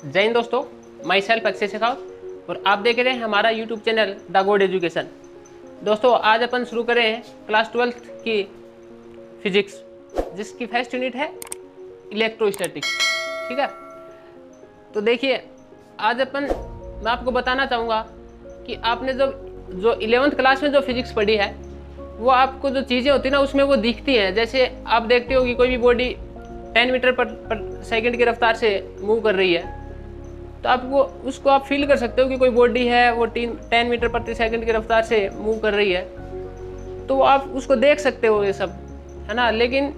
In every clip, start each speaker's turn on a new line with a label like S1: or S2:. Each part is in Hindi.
S1: जय हिंद दोस्तों, माई सेल्फ अक्षय शेखावत और आप देख रहे हैं हमारा यूट्यूब चैनल द गोड एजुकेशन। दोस्तों आज अपन शुरू कर रहे हैं क्लास 12th की फिजिक्स, जिसकी फर्स्ट यूनिट है इलेक्ट्रोस्टैटिक्स। ठीक है, तो देखिए आज मैं आपको बताना चाहूँगा कि आपने जो 11th क्लास में जो फिजिक्स पढ़ी है वो आपको जो चीज़ें होती है ना उसमें वो दिखती हैं। जैसे आप देखते हो कि कोई भी बॉडी 10 मीटर पर सेकंड की रफ्तार से मूव कर रही है, तो आपको उसको आप फील कर सकते हो कि कोई बॉडी है वो 10 मीटर प्रति सेकंड की रफ्तार से मूव कर रही है, तो आप उसको देख सकते हो, ये सब है ना। लेकिन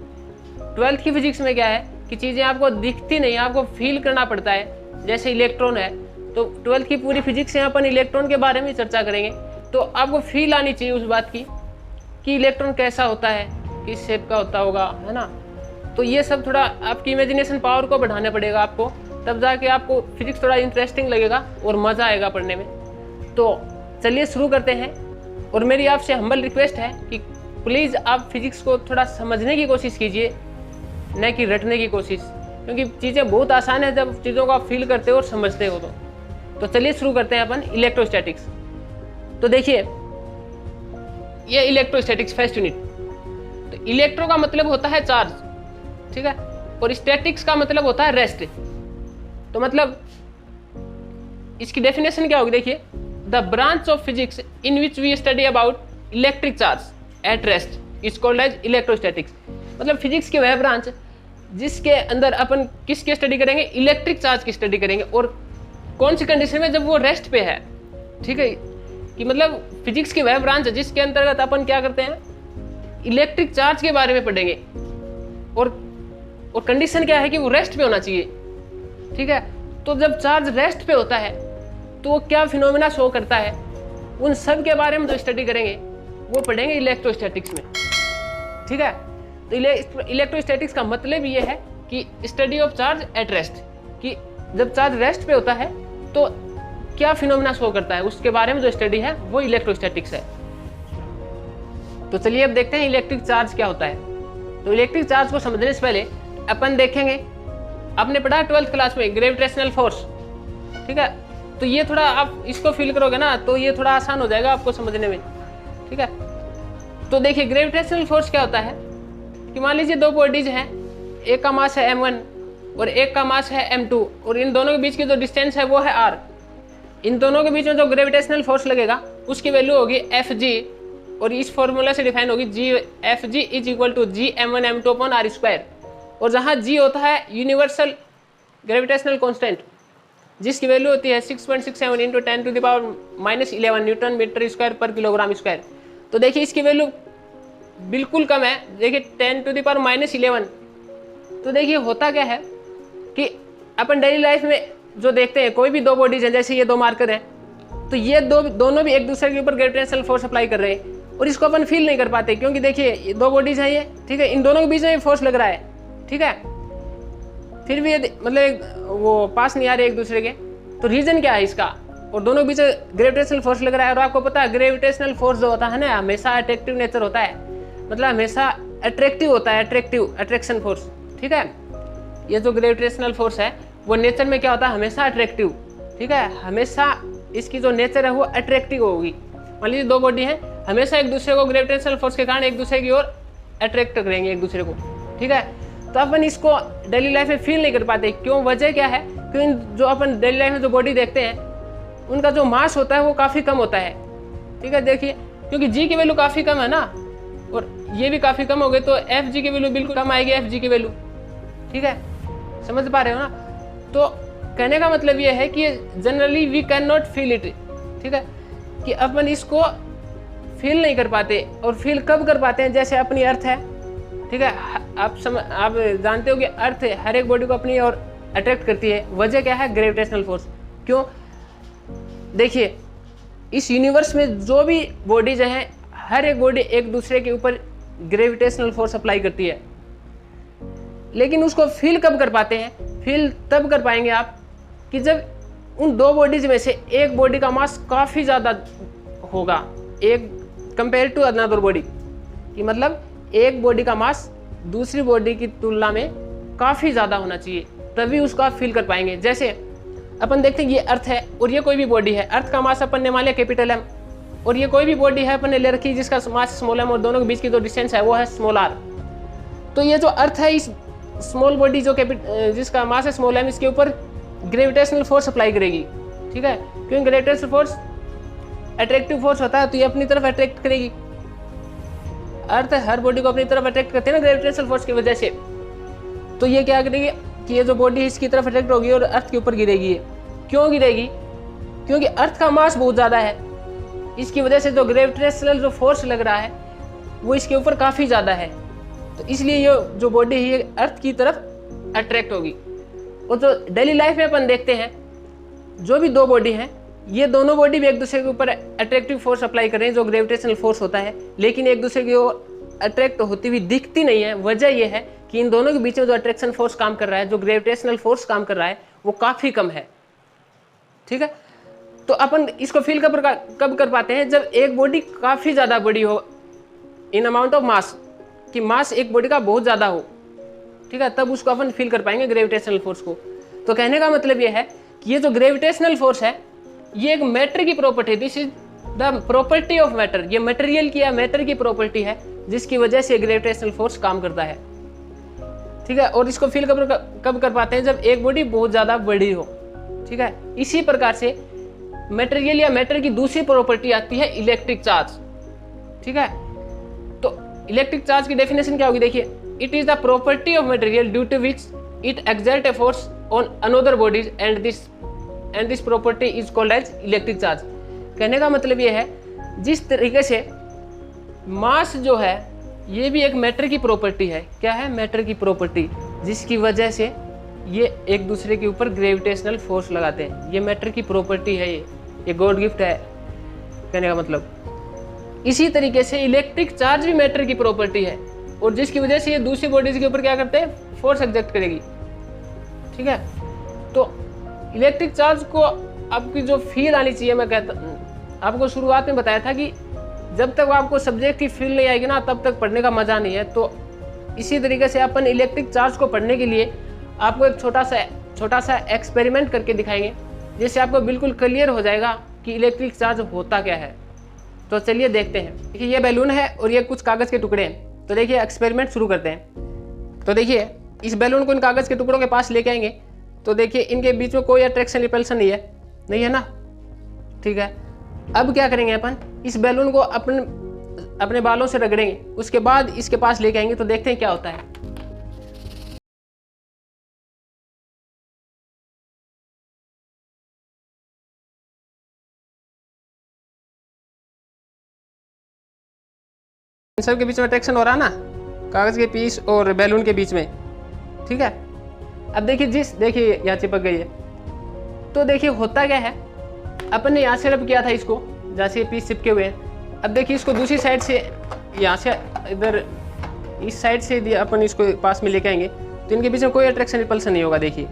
S1: 12th की फिजिक्स में क्या है कि चीज़ें आपको दिखती नहीं, आपको फील करना पड़ता है। जैसे इलेक्ट्रॉन है, तो 12th की पूरी फिजिक्स में अपन इलेक्ट्रॉन के बारे में चर्चा करेंगे, तो आपको फील आनी चाहिए उस बात की कि इलेक्ट्रॉन कैसा होता है, किस शेप का होता होगा, है ना। तो ये सब थोड़ा आपकी इमेजिनेशन पावर को बढ़ाना पड़ेगा आपको, तब जाके आपको फिजिक्स थोड़ा इंटरेस्टिंग लगेगा और मज़ा आएगा पढ़ने में। तो चलिए शुरू करते हैं। और मेरी आपसे हम्बल रिक्वेस्ट है कि प्लीज़ आप फिजिक्स को थोड़ा समझने की कोशिश कीजिए, न कि रटने की कोशिश, क्योंकि चीज़ें बहुत आसान है जब चीज़ों को आप फील करते हो और समझते हो। तो चलिए शुरू करते हैं अपन इलेक्ट्रोस्टैटिक्स। तो देखिए ये इलेक्ट्रोस्टैटिक्स फर्स्ट यूनिट। तो इलेक्ट्रो का मतलब होता है चार्ज, ठीक है, और स्टैटिक्स का मतलब होता है रेस्ट। तो मतलब इसकी डेफिनेशन क्या होगी, देखिए the branch of physics in which we study about electric charge at rest is called as electrostatics. मतलब फिजिक्स की वह ब्रांच जिसके अंदर अपन किसकी स्टडी करेंगे, इलेक्ट्रिक चार्ज की स्टडी करेंगे, और कौन सी कंडीशन में, जब वो रेस्ट पे है। ठीक है, कि मतलब फिजिक्स की वह ब्रांच है जिसके अंतर्गत अपन क्या करते हैं, इलेक्ट्रिक चार्ज के बारे में पढ़ेंगे, और कंडीशन क्या है कि वो रेस्ट पे होना चाहिए। ठीक है, तो जब चार्ज रेस्ट पे होता है तो वो क्या फिनोमेना शो करता है, उन सब के बारे में जो स्टडी करेंगे वो पढ़ेंगे इलेक्ट्रोस्टैटिक्स में। ठीक है, तो इलेक्ट्रोस्टैटिक्स का मतलब ये है कि study of charge at rest, कि जब चार्ज रेस्ट पे होता है तो क्या फिनोमेना शो करता है, उसके बारे में जो स्टडी है वो इलेक्ट्रोस्टैटिक्स है। तो चलिए अब देखते हैं इलेक्ट्रिक चार्ज क्या होता है। तो इलेक्ट्रिक चार्ज को समझने से पहले अपन देखेंगे, आपने पढ़ा 12th क्लास में ग्रेविटेशनल फोर्स। ठीक है, तो ये थोड़ा आप इसको फील करोगे ना तो ये थोड़ा आसान हो जाएगा आपको समझने में। ठीक है, तो देखिए ग्रेविटेशनल फोर्स क्या होता है कि मान लीजिए दो बॉडीज हैं, एक का मास है m1 और एक का मास है m2, और इन दोनों के बीच की जो डिस्टेंस है वो है r। इन दोनों के बीच में जो ग्रेविटेशनल फोर्स लगेगा उसकी वैल्यू होगी Fg, और इस फॉर्मूला से डिफाइन होगी Fg is equal to G m1m2/r²। और जहाँ G होता है यूनिवर्सल ग्रेविटेशनल कांस्टेंट, जिसकी वैल्यू होती है 6.67 इंटू 10⁻⁻11 न्यूटन मीटर स्क्वायर पर किलोग्राम स्क्वायर। तो देखिए इसकी वैल्यू बिल्कुल कम है, देखिए 10⁻11। तो देखिए होता क्या है कि अपन डेली लाइफ में जो देखते हैं, कोई भी दो बॉडीज हैं, जैसे ये दो मार्कर हैं, तो ये दोनों भी एक दूसरे के ऊपर ग्रेविटेशनल फोर्स अप्लाई कर रहे हैं, और इसको अपन फील नहीं कर पाते, क्योंकि देखिए ये दो बॉडीज हैं ये, ठीक है, इन दोनों के बीच में फोर्स लग रहा है, ठीक है, फिर भी ये मतलब वो पास नहीं आ रहे एक दूसरे के। तो रीजन क्या है इसका, और दोनों के बीच ग्रेविटेशनल फोर्स लग रहा है। और आपको पता है ग्रेविटेशनल फोर्स जो होता है ना, हमेशा अट्रैक्टिव नेचर होता है, मतलब हमेशा अट्रैक्टिव होता है, अट्रैक्शन फोर्स। ठीक है, ये जो ग्रेविटेशनल फोर्स है वो नेचर में क्या होता है, हमेशा अट्रैक्टिव। ठीक है, हमेशा इसकी जो नेचर है वो अट्रैक्टिव होगी। मान लीजिए दो बॉडी है, हमेशा एक दूसरे को ग्रेविटेशनल फोर्स के कारण एक दूसरे की ओर अट्रैक्ट करेंगे एक दूसरे को। ठीक है, तो अपन इसको डेली लाइफ में फील नहीं कर पाते। क्यों, वजह क्या है, क्योंकि जो अपन डेली लाइफ में जो बॉडी देखते हैं उनका जो मास होता है वो काफ़ी कम होता है। ठीक है, देखिए क्योंकि जी की वैल्यू काफ़ी कम है ना, और ये भी काफ़ी कम हो गई, तो एफ जी की वैल्यू बिल्कुल कम आएगी, एफ जी की वैल्यू। ठीक है, समझ पा रहे हो ना। तो कहने का मतलब ये है कि generally we can not feel it. ठीक है, कि अपन इसको फील नहीं कर पाते, और फील कब कर पाते हैं, जैसे अपनी अर्थ है। ठीक है, आप जानते हो कि अर्थ हर एक बॉडी को अपनी ओर अट्रैक्ट करती है। वजह क्या है, ग्रेविटेशनल फोर्स। क्यों, देखिए इस यूनिवर्स में जो भी बॉडीज हैं, हर एक बॉडी एक दूसरे के ऊपर ग्रेविटेशनल फोर्स अप्लाई करती है। लेकिन उसको फील कब कर पाते हैं, फील तब कर पाएंगे आप कि जब उन दो बॉडीज में से एक बॉडी का मास काफ़ी ज़्यादा होगा, एक कंपेयर टू अनदर बॉडी, कि मतलब एक बॉडी का मास दूसरी बॉडी की तुलना में काफ़ी ज़्यादा होना चाहिए, तभी उसको आप फील कर पाएंगे। जैसे अपन देखते हैं ये अर्थ है और ये कोई भी बॉडी है, अर्थ का मास अपन ने मान लिया कैपिटल एम, और ये कोई भी बॉडी है अपन ने ले रखी जिसका मास स्मॉल एम और दोनों के बीच की जो डिस्टेंस है वो है स्मॉल आर। तो ये जो अर्थ है इस स्मॉल बॉडी जो जिसका मास है स्मॉल एम, इसके ऊपर ग्रेविटेशनल फोर्स अप्लाई करेगी, ठीक है, क्योंकि ग्रेविटेशनल फोर्स अट्रैक्टिव फोर्स होता है तो ये अपनी तरफ अट्रैक्ट करेगी। अर्थ हर बॉडी को अपनी तरफ अट्रैक्ट करते हैं ना ग्रेविटेशनल फोर्स की वजह से। तो ये क्या करेगी कि ये जो बॉडी है इसकी तरफ अट्रैक्ट होगी और अर्थ के ऊपर गिरेगी। क्यों गिरेगी? क्योंकि अर्थ का मास बहुत ज़्यादा है, इसकी वजह से जो ग्रेविटेशनल जो फोर्स लग रहा है वो इसके ऊपर काफ़ी ज़्यादा है, तो इसलिए ये जो बॉडी है ये अर्थ की तरफ अट्रैक्ट होगी। और जो डेली लाइफ में अपन देखते हैं जो भी दो बॉडी हैं, ये दोनों बॉडी भी एक दूसरे के ऊपर अट्रैक्टिव फोर्स अप्लाई कर रहे हैं जो ग्रेविटेशनल फोर्स होता है, लेकिन एक दूसरे की ओर अट्रैक्ट होती हुई दिखती नहीं है। वजह यह है कि इन दोनों के बीच में जो अट्रैक्शन फोर्स काम कर रहा है, जो ग्रेविटेशनल फोर्स काम कर रहा है, वो काफ़ी कम है, ठीक है। तो अपन इसको फील कब कर पाते हैं? जब एक बॉडी काफ़ी ज़्यादा बड़ी हो इन अमाउंट ऑफ मास, कि मास एक बॉडी का बहुत ज़्यादा हो, ठीक है, तब उसको अपन फील कर पाएंगे ग्रेविटेशनल फोर्स को। तो कहने का मतलब ये है कि ये जो ग्रेविटेशनल फोर्स है ये एक मैटर की प्रॉपर्टी है, this is the property of matter. ये मटेरियल की या मैटर की प्रॉपर्टी है जिसकी वजह से ग्रेविटेशनल फोर्स काम करता है, ठीक है। और इसको फील कब कर पाते हैं? जब एक बॉडी बहुत ज़्यादा बड़ी हो, ठीक है। इसी प्रकार से मटेरियल या मैटर की दूसरी प्रॉपर्टी आती है इलेक्ट्रिक चार्ज, ठीक है। तो इलेक्ट्रिक चार्ज की डेफिनेशन क्या होगी? देखिए, it is the property of material due to which it exert a force on another bodies and this property is called as electric charge. कहने का मतलब ये है जिस तरीके से मास जो है ये भी एक मैटर की प्रॉपर्टी है। क्या है? मैटर की प्रॉपर्टी, जिसकी वजह से ये एक दूसरे के ऊपर ग्रेविटेशनल फोर्स लगाते हैं। ये मैटर की प्रॉपर्टी है, ये गॉड गिफ्ट है, कहने का मतलब। इसी तरीके से इलेक्ट्रिक चार्ज भी मैटर की प्रॉपर्टी है और जिसकी वजह से ये दूसरी बॉडीज के ऊपर क्या करते हैं? फोर्स एक्सर्ट करेगी, ठीक है। तो इलेक्ट्रिक चार्ज को आपकी जो फील आनी चाहिए, मैं कहता आपको शुरुआत में बताया था कि जब तक आपको सब्जेक्ट की फील नहीं आएगी ना तब तक पढ़ने का मज़ा नहीं है। तो इसी तरीके से अपन इलेक्ट्रिक चार्ज को पढ़ने के लिए आपको एक छोटा सा एक्सपेरिमेंट करके दिखाएंगे, जिससे आपको बिल्कुल क्लियर हो जाएगा कि इलेक्ट्रिक चार्ज होता क्या है। तो चलिए देखते हैं। देखिए, ये बैलून है और ये कुछ कागज़ के टुकड़े हैं। तो देखिए एक्सपेरिमेंट शुरू करते हैं। तो देखिए, इस बैलून को इन कागज़ के टुकड़ों के पास लेके आएंगे। तो देखिए इनके बीच में कोई अट्रैक्शन रिपल्सन नहीं है ना, ठीक है। अब क्या करेंगे अपन? इस बैलून को अपने बालों से रगड़ेंगे, उसके बाद इसके पास लेके आएंगे। तो देखते हैं क्या होता है। इन सब के बीच में अट्रैक्शन हो रहा ना, कागज के पीस और बैलून के बीच में, ठीक है। अब देखिए यहाँ चिपक गई है। तो देखिए होता क्या है, अपन ने यहाँ से रब किया था इसको, जहाँ से पीस चिपके हुए हैं। अब देखिए इसको दूसरी साइड से, यहाँ से इधर इस साइड से अपन इसको पास में लेके आएंगे तो इनके बीच में कोई अट्रैक्शन रिपल्सन नहीं होगा। देखिए,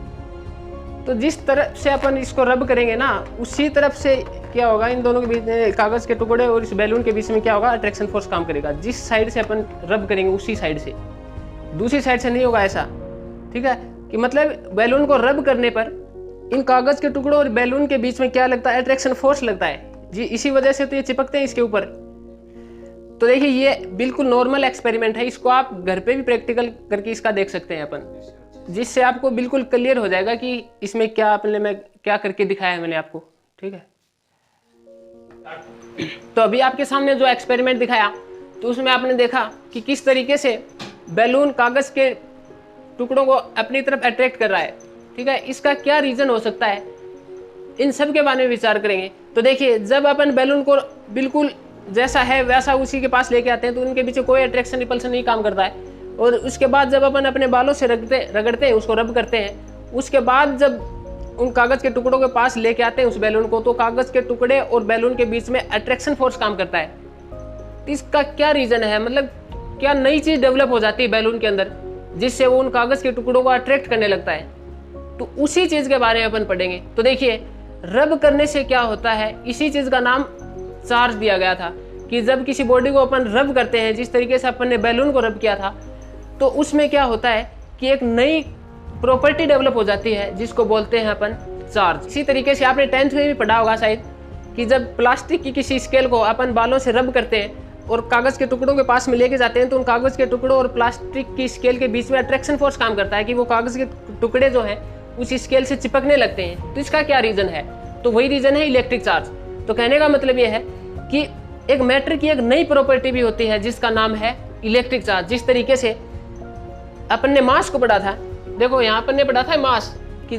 S1: तो जिस तरफ से अपन इसको रब करेंगे ना उसी तरफ से क्या होगा, इन दोनों के बीच में कागज़ के टुकड़े और इस बैलून के बीच में क्या होगा? अट्रैक्शन फोर्स काम करेगा। जिस साइड से अपन रब करेंगे उसी साइड से, दूसरी साइड से नहीं होगा ऐसा, ठीक है। कि मतलब बैलून को रब करने पर इन कागज़ के टुकड़ों और बैलून के बीच में क्या लगता है? अट्रैक्शन फोर्स लगता है जी। इसी वजह से तो ये चिपकते हैं इसके ऊपर। तो देखिए ये बिल्कुल नॉर्मल एक्सपेरिमेंट है, इसको आप घर पे भी प्रैक्टिकल करके इसका देख सकते हैं अपन, जिससे आपको बिल्कुल क्लियर हो जाएगा कि इसमें मैं क्या करके दिखाया है मैंने आपको, ठीक है। तो अभी आपके सामने जो एक्सपेरिमेंट दिखाया तो उसमें आपने देखा कि किस तरीके से बैलून कागज़ के टुकड़ों को अपनी तरफ अट्रैक्ट कर रहा है, ठीक है। इसका क्या रीज़न हो सकता है, इन सब के बारे में विचार करेंगे। तो देखिए, जब अपन बैलून को बिल्कुल जैसा है वैसा उसी के पास लेके आते हैं तो उनके पीछे कोई अट्रैक्शन रिपल्सन नहीं काम करता है। और उसके बाद जब अपन अपने बालों से रगड़ते हैं, उसको रब करते हैं, उसके बाद जब उन कागज़ के टुकड़ों के पास लेके आते हैं उस बैलून को, तो कागज़ के टुकड़े और बैलून के बीच में अट्रैक्शन फोर्स काम करता है। तो इसका क्या रीज़न है, मतलब क्या नई चीज़ डेवलप हो जाती है बैलून के अंदर जिससे वो उन कागज़ के टुकड़ों को अट्रैक्ट करने लगता है। तो उसी चीज़ के बारे में अपन पढ़ेंगे। तो देखिए, रब करने से क्या होता है, इसी चीज़ का नाम चार्ज दिया गया था कि जब किसी बॉडी को अपन रब करते हैं, जिस तरीके से अपन ने बैलून को रब किया था, तो उसमें क्या होता है कि एक नई प्रॉपर्टी डेवलप हो जाती है जिसको बोलते हैं अपन चार्ज। इसी तरीके से आपने 10th में भी पढ़ा होगा शायद कि जब प्लास्टिक की किसी स्केल को अपन बालों से रब करते हैं और कागज़ के टुकड़ों के पास में लेके जाते हैं, तो उन कागज़ के टुकड़ों और प्लास्टिक की स्केल के बीच में अट्रैक्शन फोर्स काम करता है कि वो कागज़ के टुकड़े जो हैं उस स्केल से चिपकने लगते हैं। तो इसका क्या रीज़न है? तो वही रीज़न है इलेक्ट्रिक चार्ज। तो कहने का मतलब ये है कि एक मैटर की एक नई प्रॉपर्टी भी होती है जिसका नाम है इलेक्ट्रिक चार्ज। जिस तरीके से अपन ने मास को पढ़ा था, देखो यहाँ अपन ने पढ़ा था मास कि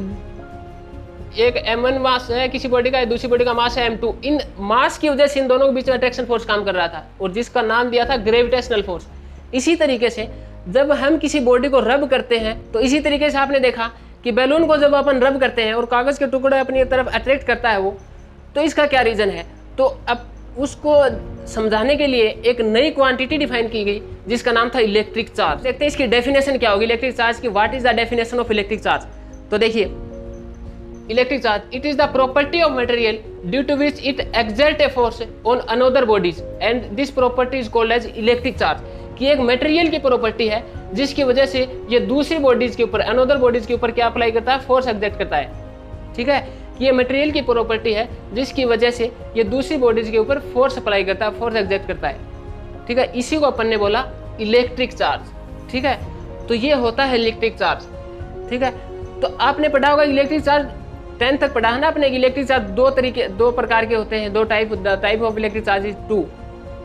S1: एक m1 मास है किसी बॉडी का, दूसरी बॉडी का मास है m2। इन मास की वजह से इन दोनों के बीच में अट्रैक्शन फोर्स काम कर रहा था और जिसका नाम दिया था ग्रेविटेशनल फोर्स। इसी तरीके से जब हम किसी बॉडी को रब करते हैं तो इसी तरीके से आपने देखा कि बैलून को जब अपन रब करते हैं और कागज़ के टुकड़े अपनी तरफ अट्रैक्ट करता है वो, तो इसका क्या रीज़न है? तो अब उसको समझाने के लिए एक नई क्वांटिटी डिफाइन की गई जिसका नाम था इलेक्ट्रिक चार्ज। देखते हैं इसकी डेफिनेशन क्या होगी इलेक्ट्रिक चार्ज की। What is the definition of electric charge? तो देखिए, electric charge, it is the property of material due to which it exert a force on another bodies and this property is called as electric charge. कि एक मटेरियल की प्रॉपर्टी है जिसकी वजह से ये दूसरी बॉडीज के ऊपर, अनदर बॉडीज के ऊपर क्या अप्लाई करता है? फोर्स एक्सर्ट करता है। ठीक है, ये मटेरियल की प्रॉपर्टी है जिसकी वजह से ये दूसरी बॉडीज के ऊपर फोर्स अप्लाई करता है, फोर्स एक्सर्ट करता है। ठीक है, इसी को अपन ने बोला इलेक्ट्रिक चार्ज। ठीक है, तो ये होता है इलेक्ट्रिक चार्ज। ठीक है, तो आपने पढ़ा होगा इलेक्ट्रिक चार्ज 10th तक पढ़ा है ना आपने। इलेक्ट्रिक चार्ज दो प्रकार के होते हैं, दो type of electric charge is 2।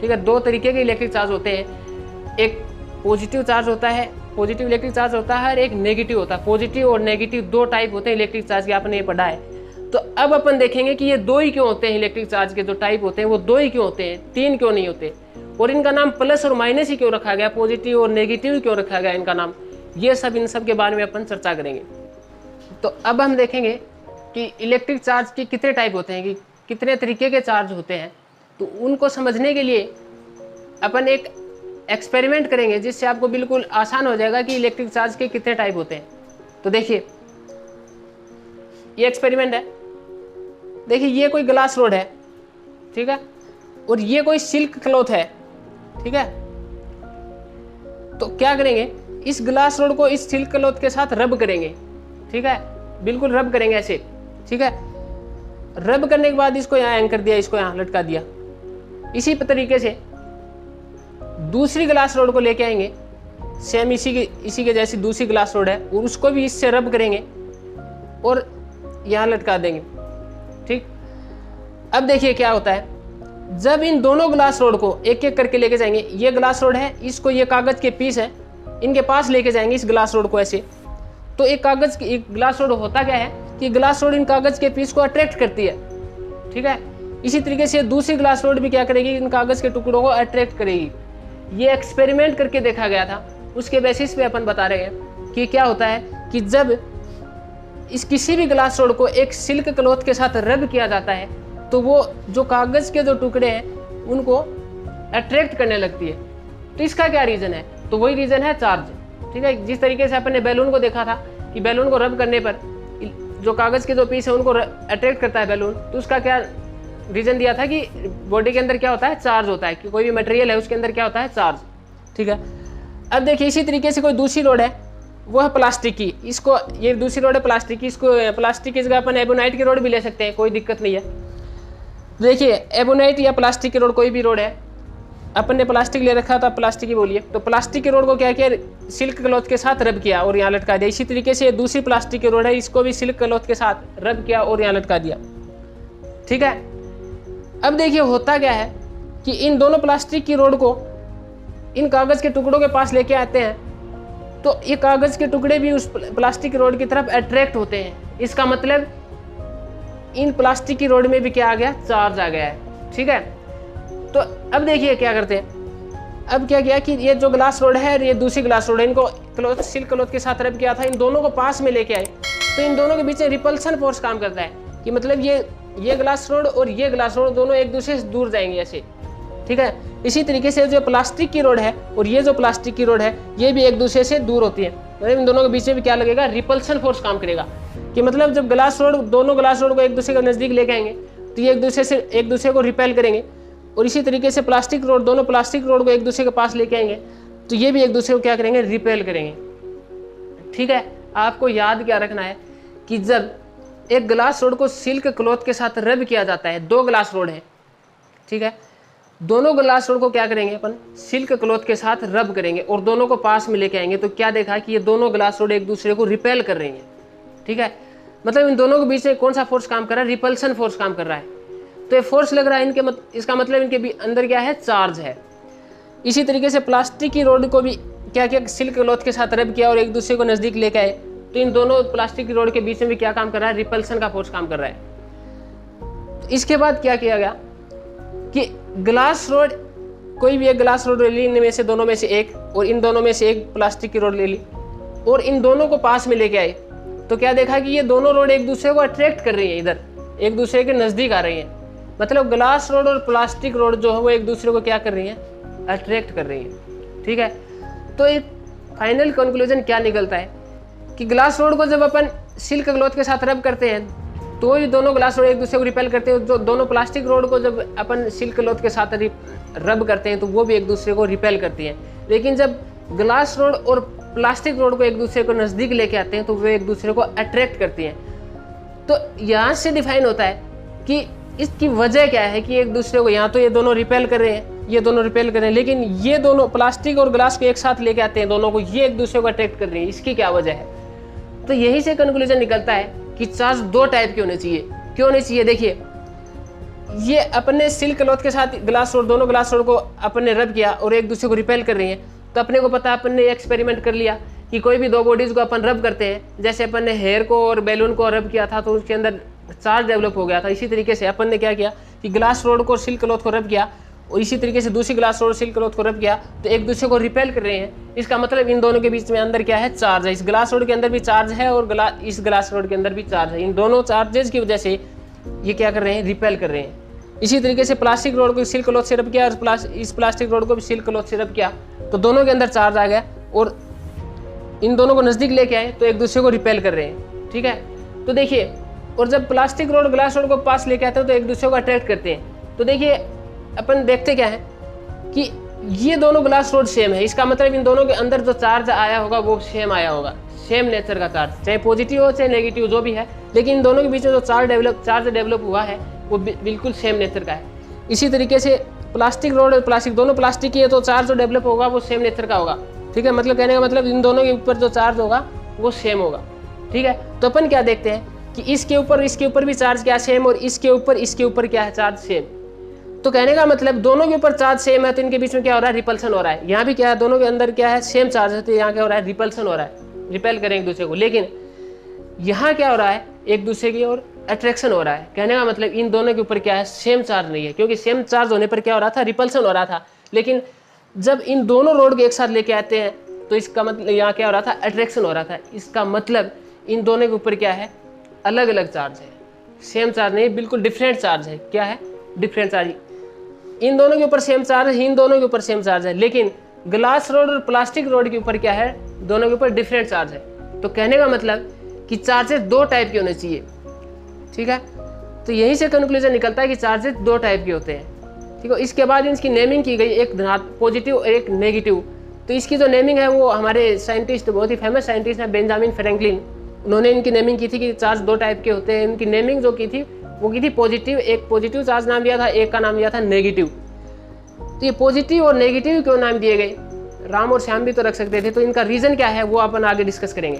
S1: ठीक है, दो तरीके के इलेक्ट्रिक चार्ज होते हैं। एक पॉजिटिव चार्ज होता है, पॉजिटिव इलेक्ट्रिक चार्ज होता है, और एक नेगेटिव होता है। पॉजिटिव और नेगेटिव दो टाइप होते हैं इलेक्ट्रिक चार्ज के, आपने ये पढ़ा है। तो अब अपन देखेंगे कि ये दो ही क्यों होते हैं, इलेक्ट्रिक चार्ज के जो टाइप होते हैं वो दो ही क्यों होते हैं, तीन क्यों नहीं होते, और इनका नाम प्लस और माइनस ही क्यों रखा गया, पॉजिटिव और नेगेटिव क्यों रखा गया इनका नाम। ये सब इन सब के बारे में अपन चर्चा करेंगे। तो अब हम देखेंगे कि इलेक्ट्रिक चार्ज के कितने टाइप होते हैं, कि कितने तरीके के चार्ज होते हैं। तो उनको समझने के लिए अपन एक एक्सपेरिमेंट करेंगे जिससे आपको बिल्कुल आसान हो जाएगा कि इलेक्ट्रिक चार्ज के कितने टाइप होते हैं। तो देखिए, ये एक्सपेरिमेंट है। देखिए, ये कोई ग्लास रोड है, ठीक है, और ये कोई सिल्क क्लॉथ है। ठीक है, तो क्या करेंगे, इस ग्लास रोड को इस सिल्क क्लॉथ के साथ रब करेंगे। ठीक है, बिल्कुल रब करेंगे ऐसे। ठीक है, रब करने के बाद इसको यहाँ एंकर दिया, इसको यहाँ लटका दिया। इसी तरीके से दूसरी ग्लास रोड को लेके आएंगे, सेम इसी के जैसी दूसरी ग्लास रोड है, और उसको भी इससे रब करेंगे और यहाँ लटका देंगे। ठीक, अब देखिए क्या होता है, जब इन दोनों ग्लास रोड को एक एक करके लेके जाएंगे, ये ग्लास रोड है, इसको ये कागज के पीस है, इनके पास लेके जाएंगे इस ग्लास रोड को ऐसे। तो एक ग्लास रोड होता क्या है कि ग्लास रोड इन कागज के पीस को अट्रैक्ट करती है। ठीक है, इसी तरीके से दूसरी ग्लास रोड भी क्या करेगी, इन कागज के टुकड़ों को अट्रैक्ट करेगी। ये एक्सपेरिमेंट करके देखा गया था, उसके बेसिस पे अपन बता रहे हैं कि क्या होता है कि जब इस किसी भी ग्लास रोड को एक सिल्क क्लॉथ के साथ रब किया जाता है तो वो जो कागज के जो टुकड़े हैं उनको अट्रैक्ट करने लगती है। तो इसका क्या रीजन है? तो वही रीजन है चार्ज। ठीक है, जिस तरीके से अपन ने बैलून को देखा था कि बैलून को रब करने पर जो कागज के जो पीस है उनको अट्रैक्ट करता है बैलून, तो उसका क्या रीजन दिया था कि बॉडी के अंदर क्या होता है, चार्ज होता है, कि कोई भी मटेरियल है उसके अंदर क्या होता है, चार्ज। ठीक है, अब देखिए इसी तरीके से कोई दूसरी रोड है, वो है प्लास्टिक की। इसको, ये दूसरी रोड है प्लास्टिक की, इसको प्लास्टिक की जगह अपन एबोनाइट की रोड भी ले सकते हैं, कोई दिक्कत नहीं है। देखिए, एबोनाइट या प्लास्टिक की रोड, कोई भी रोड है, अपन ने प्लास्टिक ले रखा था, प्लास्टिक ही बोलिए। तो प्लास्टिक की रोड को क्या किया, सिल्क क्लॉथ के साथ रब किया और यहाँ लटका दिया। इसी तरीके से दूसरी प्लास्टिक की रोड है, इसको भी सिल्क क्लॉथ के साथ रब किया और यहाँ लटका दिया। ठीक है, अब देखिए होता क्या है कि इन दोनों प्लास्टिक की रोड को इन कागज के टुकड़ों के पास लेके आते हैं, तो ये कागज के टुकड़े भी उस प्लास्टिक की रोड की तरफ अट्रैक्ट होते हैं। इसका मतलब इन प्लास्टिक की रोड में भी क्या आ गया, चार्ज आ गया है। ठीक है, तो अब देखिए क्या करते हैं, अब क्या किया कि ये जो ग्लास रोड है और ये दूसरी ग्लास रोड है, इनको सिल्क क्लॉथ के साथ रब किया था, इन दोनों को पास में लेके आए, तो इन दोनों के बीच में रिपल्सन फोर्स काम करता है, कि मतलब ये ग्लास रोड और ये ग्लास रोड दोनों एक दूसरे से दूर जाएंगे ऐसे। ठीक है, इसी तरीके से जो प्लास्टिक की रोड है और ये जो प्लास्टिक की रोड है, ये भी एक दूसरे से दूर होती है, मतलब इन दोनों के बीच में भी क्या लगेगा, रिपल्सन फोर्स काम करेगा। कि मतलब जब दोनों ग्लास रोड को एक दूसरे के नजदीक लेके आएंगे तो ये एक दूसरे को रिपेल करेंगे, और इसी तरीके से दोनों प्लास्टिक रोड को एक दूसरे के पास लेके आएंगे तो ये भी एक दूसरे को क्या करेंगे, रिपेल करेंगे। ठीक है, आपको याद क्या रखना है कि जब एक ग्लास रोड को सिल्क क्लॉथ के साथ रब किया जाता है, 2 ग्लास रोड है, ठीक है, दोनों ग्लास रोड को क्या करेंगे अपन सिल्क क्लॉथ के साथ रब करेंगे और दोनों को पास में लेके आएंगे, तो क्या देखा कि ये दोनों ग्लास रोड एक दूसरे को रिपेल कर रही हैं, ठीक है, मतलब इन दोनों के बीच में कौन सा फोर्स काम कर रहा है, रिपल्सन फोर्स काम कर रहा है, तो ये फोर्स लग रहा है इनके इसका मतलब इनके अंदर क्या है, चार्ज है। इसी तरीके से प्लास्टिक की रोड को भी क्या किया, सिल्क क्लॉथ के साथ रब किया और एक दूसरे को नजदीक लेके आए, तो इन दोनों प्लास्टिक की रोड के बीच में भी क्या काम कर रहा है, रिपल्सन का फोर्स काम कर रहा है। तो इसके बाद क्या किया गया कि ग्लास रोड, कोई भी एक ग्लास रोड ले ली इनमें से, दोनों में से एक, और इन दोनों में से एक प्लास्टिक की रोड ले ली और इन दोनों को पास में लेके आए, तो क्या देखा कि ये दोनों रोड एक दूसरे को अट्रैक्ट कर रही है, इधर एक दूसरे के नजदीक आ रही है, मतलब ग्लास रोड और प्लास्टिक रोड जो है वो एक दूसरे को क्या कर रही है, अट्रैक्ट कर रही है, ठीक है। तो एक फाइनल कंक्लूजन क्या निकलता है कि ग्लास रोड को जब अपन सिल्क क्लॉथ के साथ रब करते हैं तो ये दोनों ग्लास रोड एक दूसरे को रिपेल करते हैं, जो दोनों प्लास्टिक रोड को जब अपन सिल्क क्लॉथ के साथ रब करते हैं तो वो भी एक दूसरे को रिपेल करती हैं। लेकिन जब ग्लास रोड और प्लास्टिक रोड को एक दूसरे को नज़दीक लेके आते हैं तो वे एक दूसरे को अट्रैक्ट करती हैं। तो यहाँ से डिफाइन होता है कि इसकी वजह क्या है कि एक दूसरे को, यहाँ तो ये दोनों रिपेल कर रहे हैं, ये दोनों रिपेल कर रहे हैं, लेकिन ये दोनों प्लास्टिक और ग्लास को एक साथ लेके आते हैं, दोनों को ये एक दूसरे को अट्रैक्ट कर रही है, इसकी क्या वजह है। तो यही से कंक्लूजन निकलता है कि चार्ज 2 टाइप के होने चाहिए। क्यों होने चाहिए, देखिए ये अपने सिल्क क्लॉथ के साथ ग्लास रोड, दोनों ग्लास रोड को अपने रब किया और एक दूसरे को रिपेल कर रही है, तो अपने को पता, अपन ने एक्सपेरिमेंट कर लिया कि कोई भी 2 बॉडीज को अपन रब करते हैं, जैसे अपन ने हेयर को और बैलून को रब किया था तो उसके अंदर चार्ज डेवलप हो गया था। इसी तरीके से अपन ने क्या किया कि ग्लास रोड को सिल्क क्लॉथ को रब किया और इसी तरीके से दूसरी ग्लास रोड सिल्क क्लॉथ को रब किया, तो एक दूसरे को रिपेल कर रहे हैं। इसका मतलब इन दोनों के बीच में अंदर क्या है, चार्ज है। इस ग्लास रोड के अंदर भी चार्ज है और इस ग्लास रोड के अंदर भी चार्ज है। इन दोनों चार्जेस की वजह से ये क्या कर रहे हैं, रिपेल कर रहे हैं। इसी तरीके से प्लास्टिक रोड को सिल्क क्लॉथ से रब किया और इस प्लास्टिक रोड को भी सिल्क क्लॉथ से रब किया, तो दोनों के अंदर चार्ज आ गया और इन दोनों को नज़दीक लेके आए तो एक दूसरे को रिपेल कर रहे हैं, ठीक है। तो देखिए, और जब प्लास्टिक रोड ग्लास रोड को पास लेके आते हैं तो एक दूसरे को अट्रैक्ट करते हैं। तो देखिए अपन देखते क्या है कि ये दोनों ग्लास रोड सेम है, इसका मतलब इन दोनों के अंदर जो चार्ज आया होगा वो सेम आया होगा, सेम नेचर का चार्ज, चाहे पॉजिटिव हो चाहे नेगेटिव जो भी है, लेकिन इन दोनों के बीच में जो चार्ज डेवलप हुआ है वो बिल्कुल सेम नेचर का है। इसी तरीके से प्लास्टिक रोड और प्लास्टिक, दोनों प्लास्टिक की है तो चार्ज जो डेवलप होगा वो सेम नेचर का होगा, ठीक है। मतलब कहने का मतलब इन दोनों के ऊपर जो चार्ज होगा वो सेम होगा, ठीक है। तो अपन क्या देखते हैं कि इसके ऊपर भी चार्ज क्या सेम और इसके ऊपर क्या है, चार्ज सेम। तो कहने का मतलब दोनों के ऊपर चार्ज सेम है तो इनके बीच में क्या हो रहा है, रिपल्सन हो रहा है। यहाँ भी क्या है, दोनों के अंदर क्या है, सेम चार्ज है, तो यहाँ क्या हो रहा है, रिपल्सन हो रहा है, रिपेल करें एक दूसरे को। लेकिन यहाँ क्या हो रहा है, एक दूसरे की ओर अट्रैक्शन हो रहा है। कहने का मतलब इन दोनों के ऊपर क्या है, सेम चार्ज नहीं है, क्योंकि सेम चार्ज होने पर क्या हो रहा था, रिपल्सन हो रहा था। लेकिन जब इन दोनों रोड को एक साथ लेके आते हैं तो इसका मतलब यहाँ क्या हो रहा था, अट्रैक्शन हो रहा था। इसका मतलब इन दोनों के ऊपर क्या है, अलग अलग चार्ज है, सेम चार्ज नहीं, बिल्कुल डिफरेंट चार्ज है। क्या है, डिफरेंट चार्ज। इन दोनों के ऊपर सेम चार्ज है, इन दोनों के ऊपर सेम चार्ज है, लेकिन ग्लास रोड और प्लास्टिक रोड के ऊपर क्या है, दोनों के ऊपर डिफरेंट चार्ज है। तो कहने का मतलब कि चार्जेस 2 टाइप के होने चाहिए, ठीक है। तो यहीं से कंक्लूजन निकलता है कि चार्जेस 2 टाइप के होते हैं, ठीक है। इसके बाद इसकी नेमिंग की गई, एक पॉजिटिव और एक नेगेटिव। तो इसकी जो नेमिंग है वो हमारे साइंटिस्ट, बहुत ही फेमस साइंटिस्ट है बेंजामिन फ्रैंकलिन, उन्होंने इनकी नेमिंग की थी कि चार्ज 2 टाइप के होते हैं। इनकी नेमिंग जो की थी वो की थी पॉजिटिव, एक पॉजिटिव चार्ज नाम दिया था, एक का नाम दिया था नेगेटिव। तो ये पॉजिटिव और नेगेटिव क्यों नाम दिए गए, राम और श्याम भी तो रख सकते थे, तो इनका रीज़न क्या है वो अपन आगे डिस्कस करेंगे।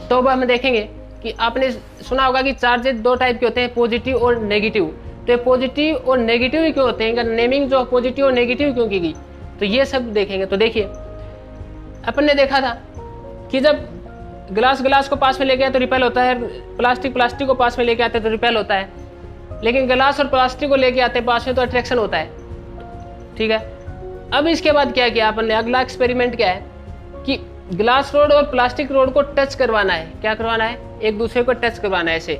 S1: तो अब हम देखेंगे कि आपने सुना होगा कि चार्जेस 2 टाइप के होते हैं, पॉजिटिव और नेगेटिव। तो ये पॉजिटिव और नेगेटिव क्यों होते हैं, इनका नेमिंग जो पॉजिटिव और नेगेटिव क्यों की गई, तो ये सब देखेंगे। तो देखिए, अपन ने देखा था कि जब ग्लास को पास में लेके आए तो रिपेल होता है, प्लास्टिक को पास में लेके आते तो रिपेल होता है, लेकिन ग्लास और प्लास्टिक को लेके आते पास में तो अट्रैक्शन होता है, ठीक है। अब इसके बाद क्या किया अपन ने, अगला एक्सपेरिमेंट क्या है कि ग्लास रोड और प्लास्टिक रोड को टच करवाना है। क्या करवाना है, एक दूसरे को टच करवाना है ऐसे,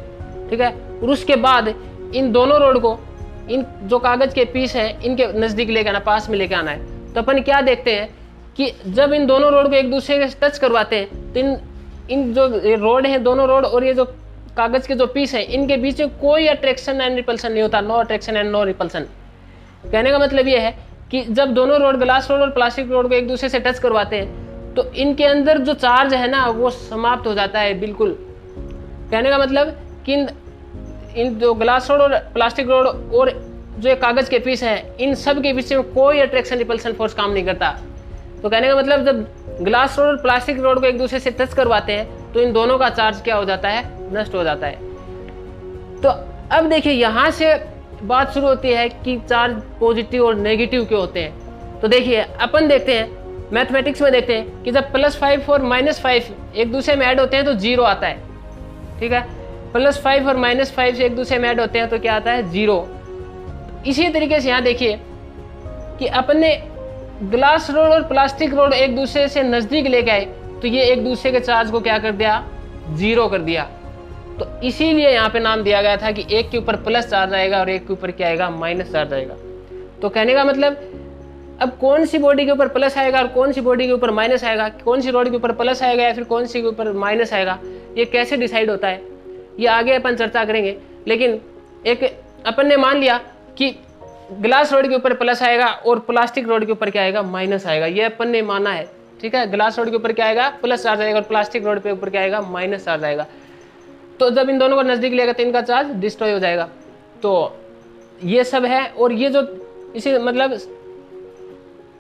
S1: ठीक है। और उसके बाद इन दोनों रोड को, इन जो कागज के पीस हैं इनके नज़दीक लेके आना, पास में लेके आना है। तो अपन क्या देखते हैं कि जब इन दोनों रोड को एक दूसरे से टच करवाते हैं तो इन जो रोड है, दोनों रोड और ये जो कागज के जो पीस हैं इनके बीच में कोई अट्रैक्शन एंड रिपल्सन नहीं होता, no attraction and no repulsion. कहने का मतलब ये है कि जब दोनों रोड, ग्लास रोड और प्लास्टिक रोड को एक दूसरे से टच करवाते हैं तो इनके अंदर जो चार्ज है ना वो समाप्त हो जाता है बिल्कुल। कहने का मतलब कि इन जो ग्लास रोड और प्लास्टिक रोड और जो कागज़ के पीस हैं, इन सब के बीच में कोई अट्रैक्शन रिपल्सन फोर्स काम नहीं करता। तो कहने का मतलब जब ग्लास रोड और प्लास्टिक रोड को एक दूसरे से टच करवाते हैं तो इन दोनों का चार्ज क्या हो जाता है, नष्ट हो जाता है। तो अब देखिए यहाँ से बात शुरू होती है कि चार्ज पॉजिटिव और नेगेटिव क्यों होते हैं। तो देखिए अपन देखते हैं मैथमेटिक्स में, देखते हैं कि जब +5 और -5 एक दूसरे में ऐड होते हैं तो 0 आता है, ठीक है। +5 और -5 से एक दूसरे में ऐड होते हैं तो क्या आता है, 0। इसी तरीके से यहाँ देखिए कि अपन ने ग्लास रोड और प्लास्टिक रोड एक दूसरे से नज़दीक लेके आए तो ये एक दूसरे के चार्ज को क्या कर दिया, 0 कर दिया। तो इसीलिए यहाँ पे नाम दिया गया था कि एक के ऊपर प्लस चार्ज आएगा और एक के ऊपर क्या आएगा, माइनस चार्ज आएगा। तो कहने का मतलब अब कौन सी बॉडी के ऊपर प्लस आएगा और कौन सी बॉडी के ऊपर माइनस आएगा, कौन सी रोड के ऊपर प्लस आएगा या फिर कौन सी के ऊपर माइनस आएगा, ये कैसे डिसाइड होता है, ये आगे अपन चर्चा करेंगे। लेकिन एक अपन ने मान लिया कि ग्लास रोड के ऊपर प्लस आएगा और प्लास्टिक रोड के ऊपर क्या आएगा, माइनस आएगा, ये अपन ने माना है, ठीक है। ग्लास रोड के ऊपर क्या आएगा, प्लस चार्ज आएगा और प्लास्टिक रोड के ऊपर क्या आएगा, माइनस चार्ज आएगा। तो जब इन दोनों को नज़दीक लेगा तो इनका चार्ज डिस्ट्रॉय हो जाएगा। तो ये सब है। और ये जो इसी मतलब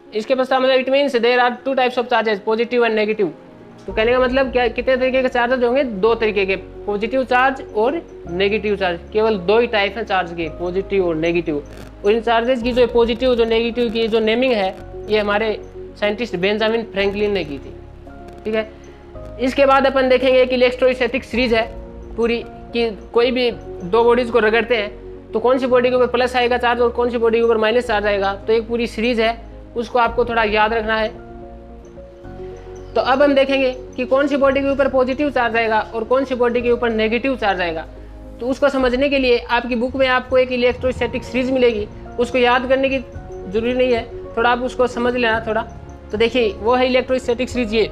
S1: इसके पश्चात मतलब it means there are 2 types of charges, positive and negative. तो कहने का मतलब क्या, कितने तरीके के चार्जेस होंगे, 2 तरीके के, पॉजिटिव चार्ज और नेगेटिव चार्ज। केवल 2 ही टाइप हैं चार्ज के, पॉजिटिव और नेगेटिव। और इन चार्जेस की जो पॉजिटिव जो नेगेटिव की जो नेमिंग है ये हमारे साइंटिस्ट बेंजामिन फ्रैंकलिन ने की थी, ठीक है। इसके बाद अपन देखेंगे कि इलेक्ट्रोस्टैटिक सीरीज है पूरी, कि कोई भी 2 बॉडीज को रगड़ते हैं तो कौन सी बॉडी के ऊपर प्लस आएगा चार्ज और कौन सी बॉडी के ऊपर माइनस चार्ज आएगा। तो एक पूरी सीरीज है, उसको आपको थोड़ा याद रखना है। तो अब हम देखेंगे कि कौन सी बॉडी के ऊपर पॉजिटिव चार्ज आएगा और कौन सी बॉडी के ऊपर नेगेटिव चार्ज आएगा। तो उसको समझने के लिए आपकी बुक में आपको एक इलेक्ट्रोस्टैटिक सीरीज मिलेगी, उसको याद करने की जरूरी नहीं है, थोड़ा आप उसको समझ लेना थोड़ा। तो देखिए वो है इलेक्ट्रोस्टैटिक सीरीज ये,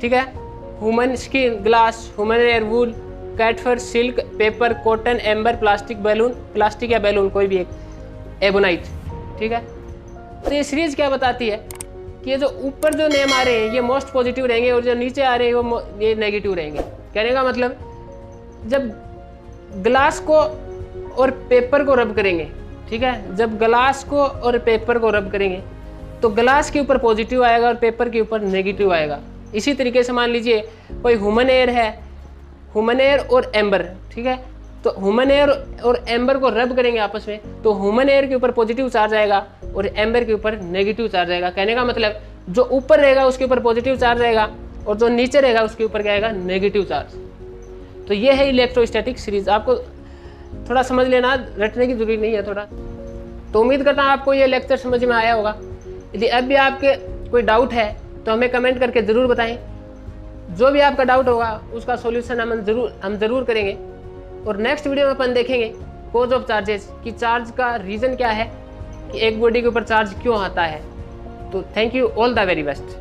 S1: ठीक है। Human skin, glass, human hair, wool, cat fur, silk, paper, cotton, amber, plastic, balloon, plastic या बैलून कोई भी एक, एबोनाइट, ठीक है। तो ये सीरीज क्या बताती है कि ये जो ऊपर जो नेम आ रहे हैं ये मोस्ट पॉजिटिव रहेंगे और जो नीचे आ रहे हैं ये नेगेटिव रहेंगे। कहने का मतलब जब ग्लास को और पेपर को रब करेंगे, ठीक है, जब ग्लास को और पेपर को रब करेंगे तो ग्लास के ऊपर पॉजिटिव आएगा और पेपर के ऊपर नेगेटिव आएगा। इसी तरीके से मान लीजिए कोई ह्यूमन एयर है, ह्यूमन एयर और एम्बर, ठीक है। तो ह्यूमन एयर और एम्बर को रब करेंगे आपस में तो ह्यूमन एयर के ऊपर पॉजिटिव चार्ज आएगा और एम्बर के ऊपर नेगेटिव चार्ज आएगा। कहने का मतलब जो ऊपर रहेगा उसके ऊपर पॉजिटिव चार्ज आएगा और जो नीचे रहेगा उसके ऊपर क्या आएगा, नेगेटिव चार्ज। तो ये है इलेक्ट्रोस्टैटिक सीरीज, आपको थोड़ा समझ लेना, रटने की जरूरी नहीं है थोड़ा। तो उम्मीद करता हूँ आपको ये लेक्चर समझ में आया होगा। यदि अब भी आपके कोई डाउट है तो हमें कमेंट करके ज़रूर बताएं। जो भी आपका डाउट होगा उसका सॉल्यूशन हम ज़रूर करेंगे। और नेक्स्ट वीडियो में अपन देखेंगे कॉज ऑफ चार्जेस, कि चार्ज का रीज़न क्या है, कि एक बॉडी के ऊपर चार्ज क्यों आता है। तो thank you, all the very best.